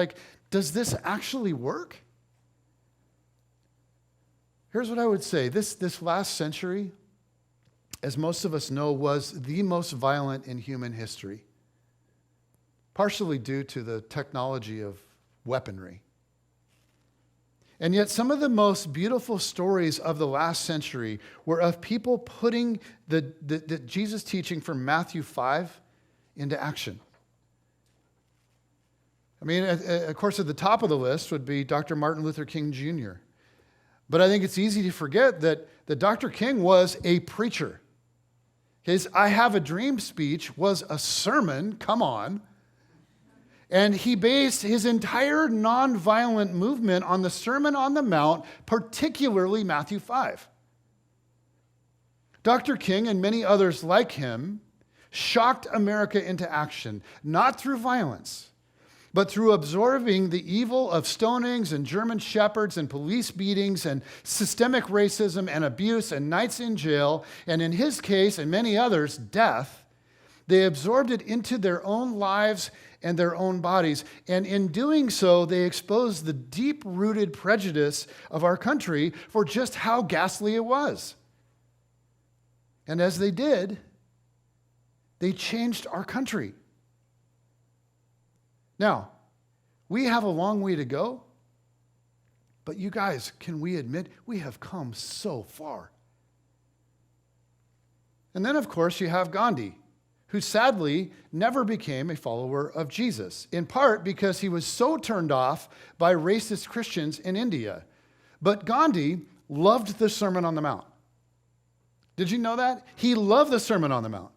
Does this actually work? Here's what I would say. This last century, as most of us know, was the most violent in human history. Partially due to the technology of weaponry. And yet some of the most beautiful stories of the last century were of people putting the Jesus teaching from Matthew 5 into action. I mean, of course, at the top of the list would be Dr. Martin Luther King Jr. But I think it's easy to forget that Dr. King was a preacher. His I Have a Dream speech was a sermon, come on. And he based his entire nonviolent movement on the Sermon on the Mount, particularly Matthew 5. Dr. King and many others like him shocked America into action, not through violence, but through absorbing the evil of stonings and German shepherds and police beatings and systemic racism and abuse and nights in jail, and in his case and many others, death. They absorbed it into their own lives and their own bodies. And in doing so, they exposed the deep-rooted prejudice of our country for just how ghastly it was. And as they did, they changed our country. Now, we have a long way to go, but you guys, can we admit we have come so far? And then, of course, you have Gandhi, who sadly never became a follower of Jesus, in part because he was so turned off by racist Christians in India. But Gandhi loved the Sermon on the Mount. Did you know that? He loved the Sermon on the Mount.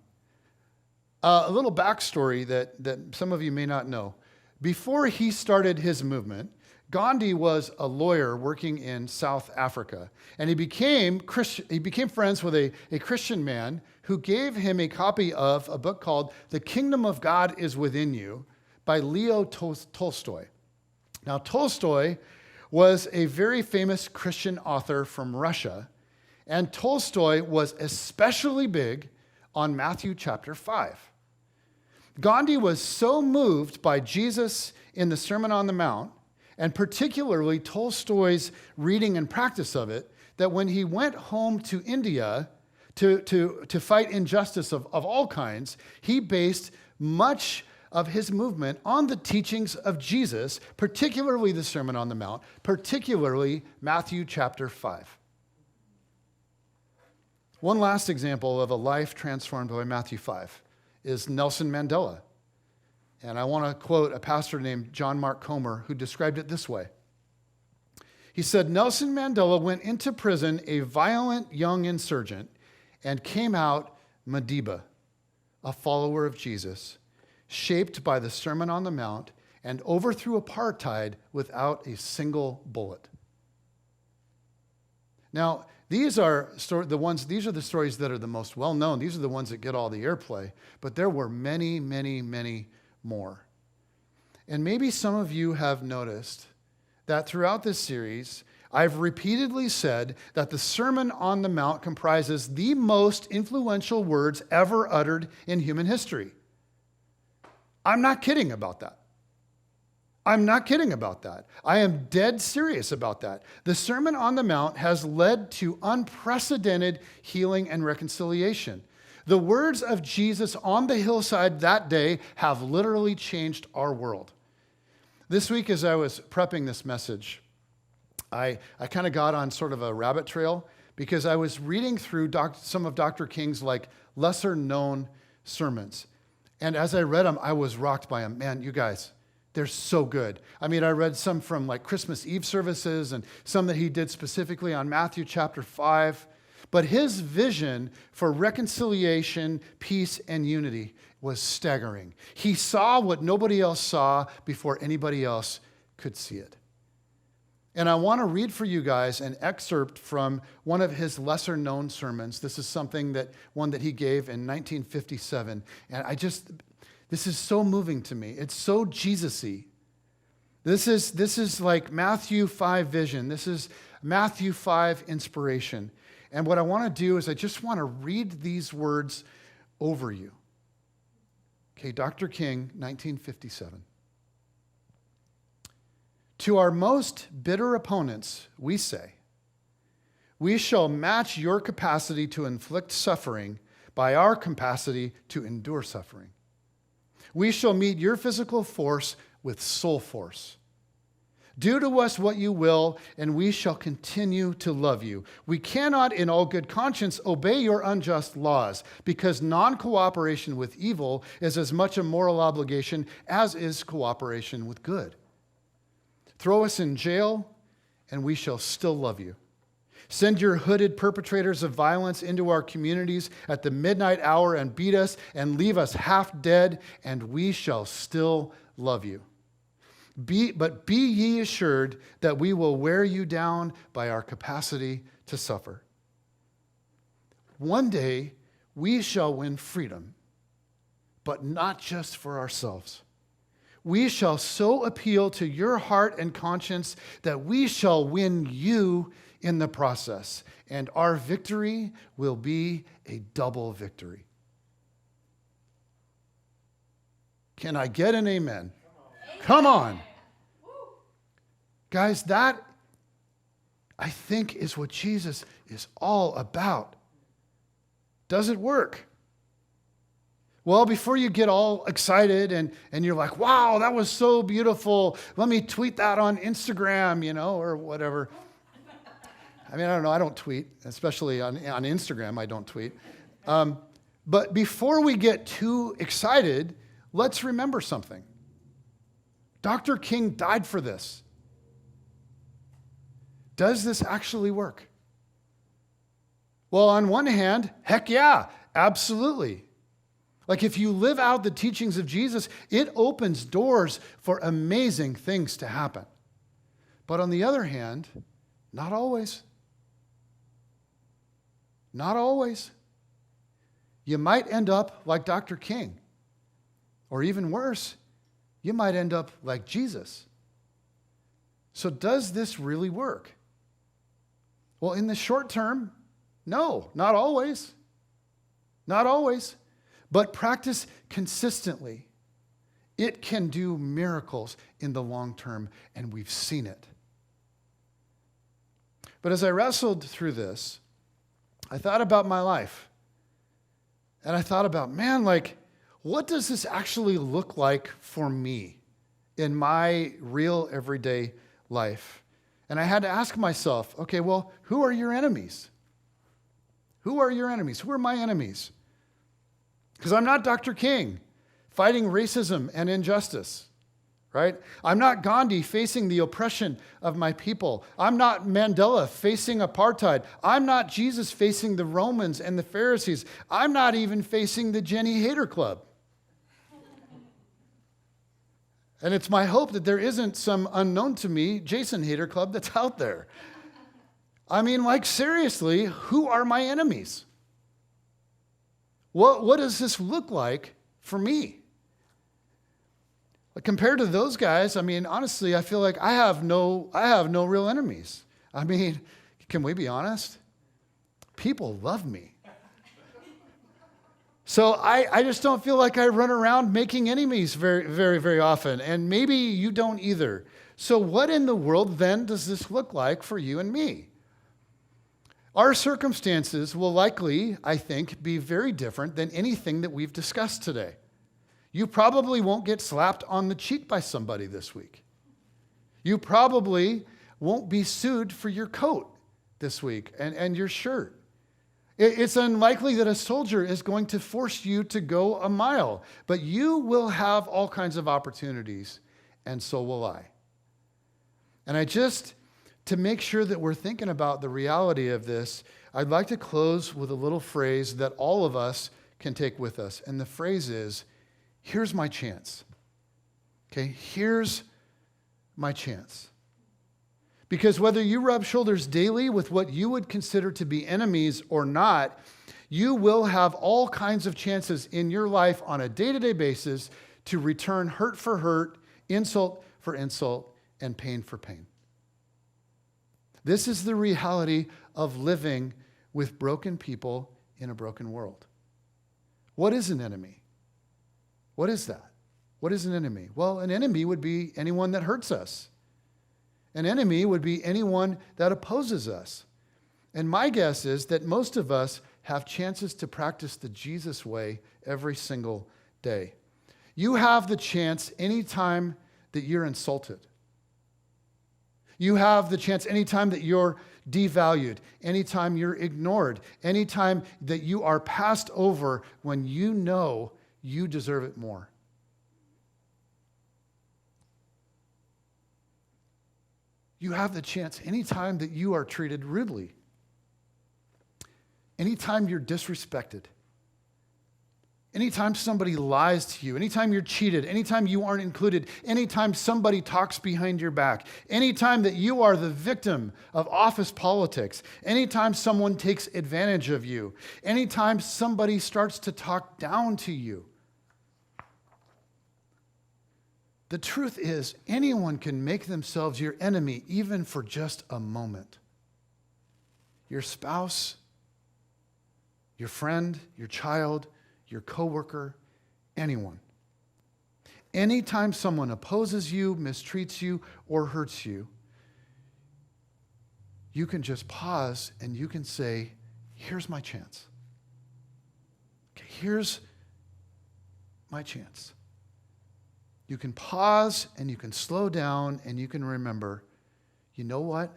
A little backstory that some of you may not know. Before he started his movement, Gandhi was a lawyer working in South Africa, and he became friends with a Christian man who gave him a copy of a book called The Kingdom of God is Within You by Leo Tolstoy. Now, Tolstoy was a very famous Christian author from Russia, and Tolstoy was especially big on Matthew chapter 5. Gandhi was so moved by Jesus in the Sermon on the Mount, and particularly Tolstoy's reading and practice of it, that when he went home to India to fight injustice of all kinds, he based much of his movement on the teachings of Jesus, particularly the Sermon on the Mount, particularly Matthew chapter 5. One last example of a life transformed by Matthew 5 is Nelson Mandela. And I want to quote a pastor named John Mark Comer who described it this way. He said, Nelson Mandela went into prison a violent young insurgent and came out Madiba, a follower of Jesus, shaped by the Sermon on the Mount, and overthrew apartheid without a single bullet. Now, these are the stories that are the most well-known. These are the ones that get all the airplay. But there were many, many, many more. And maybe some of you have noticed that throughout this series, I've repeatedly said that the Sermon on the Mount comprises the most influential words ever uttered in human history. I'm not kidding about that. I'm not kidding about that. I am dead serious about that. The Sermon on the Mount has led to unprecedented healing and reconciliation. The words of Jesus on the hillside that day have literally changed our world. This week, as I was prepping this message, I kind of got on sort of a rabbit trail because I was reading through some of Dr. King's lesser known sermons. And as I read them, I was rocked by them. Man, you guys, they're so good. I mean, I read some from Christmas Eve services and some that he did specifically on Matthew chapter 5. But his vision for reconciliation, peace, and unity was staggering. He saw what nobody else saw before anybody else could see it. And I want to read for you guys an excerpt from one of his lesser-known sermons. This is one that he gave in 1957. And this is so moving to me. It's so Jesus-y. This is like Matthew 5 vision. This is Matthew 5 inspiration. And what I want to do is I just want to read these words over you. Okay, Dr. King, 1957. To our most bitter opponents, we say, we shall match your capacity to inflict suffering by our capacity to endure suffering. We shall meet your physical force with soul force. Do to us what you will, and we shall continue to love you. We cannot, in all good conscience, obey your unjust laws, because non-cooperation with evil is as much a moral obligation as is cooperation with good. Throw us in jail, and we shall still love you. Send your hooded perpetrators of violence into our communities at the midnight hour and beat us and leave us half dead, and we shall still love you. But be ye assured that we will wear you down by our capacity to suffer. One day we shall win freedom, but not just for ourselves. We shall so appeal to your heart and conscience that we shall win you in the process, and our victory will be a double victory. Can I get an amen? Come on. Guys, that, I think, is what Jesus is all about. Does it work? Well, before you get all excited and you're like, wow, that was so beautiful. Let me tweet that on Instagram, or whatever. I mean, I don't know. I don't tweet, especially on Instagram. I don't tweet. But before we get too excited, let's remember something. Dr. King died for this. Does this actually work? Well, on one hand, heck yeah, absolutely. If you live out the teachings of Jesus, it opens doors for amazing things to happen. But on the other hand, not always. Not always. You might end up like Dr. King. Or even worse, you might end up like Jesus. So does this really work? Well, in the short term, no, not always. Not always. But practice consistently. It can do miracles in the long term, and we've seen it. But as I wrestled through this, I thought about my life. And I thought about, man, like, what does this actually look like for me in my real everyday life? And I had to ask myself, okay, well, who are your enemies? Who are your enemies? Who are my enemies? Because I'm not Dr. King fighting racism and injustice, right? I'm not Gandhi facing the oppression of my people. I'm not Mandela facing apartheid. I'm not Jesus facing the Romans and the Pharisees. I'm not even facing the Jenny Hater Club. And it's my hope that there isn't some unknown to me Jason Hater Club that's out there. I mean, like, seriously, who are my enemies? What does this look like for me? Compared to those guys, I mean, honestly, I feel like I have no real enemies. I mean, can we be honest? People love me. So I just don't feel like I run around making enemies very, very, very often. And maybe you don't either. So what in the world then does this look like for you and me? Our circumstances will likely, I think, be very different than anything that we've discussed today. You probably won't get slapped on the cheek by somebody this week. You probably won't be sued for your coat this week and your shirt. It's unlikely that a soldier is going to force you to go a mile, but you will have all kinds of opportunities, and so will I. And to make sure that we're thinking about the reality of this, I'd like to close with a little phrase that all of us can take with us. And the phrase is, here's my chance. Okay, here's my chance. Because whether you rub shoulders daily with what you would consider to be enemies or not, you will have all kinds of chances in your life on a day-to-day basis to return hurt for hurt, insult for insult, and pain for pain. This is the reality of living with broken people in a broken world. What is an enemy? What is that? What is an enemy? Well, an enemy would be anyone that hurts us. An enemy would be anyone that opposes us. And my guess is that most of us have chances to practice the Jesus way every single day. You have the chance anytime that you're insulted. You have the chance anytime that you're devalued, anytime you're ignored, anytime that you are passed over when you know you deserve it more. You have the chance anytime that you are treated rudely, anytime you're disrespected, anytime somebody lies to you, anytime you're cheated, anytime you aren't included, anytime somebody talks behind your back, anytime that you are the victim of office politics, anytime someone takes advantage of you, anytime somebody starts to talk down to you. The truth is, anyone can make themselves your enemy even for just a moment. Your spouse, your friend, your child, your coworker, anyone. Anytime someone opposes you, mistreats you, or hurts you, you can just pause and you can say, here's my chance. Okay, here's my chance. You can pause and you can slow down and you can remember, you know what?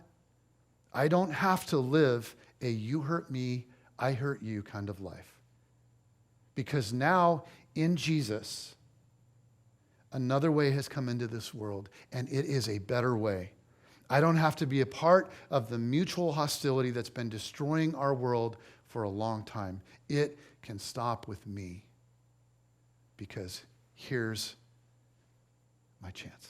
I don't have to live a you hurt me, I hurt you kind of life. Because now in Jesus, another way has come into this world, and it is a better way. I don't have to be a part of the mutual hostility that's been destroying our world for a long time. It can stop with me, because here's my chance.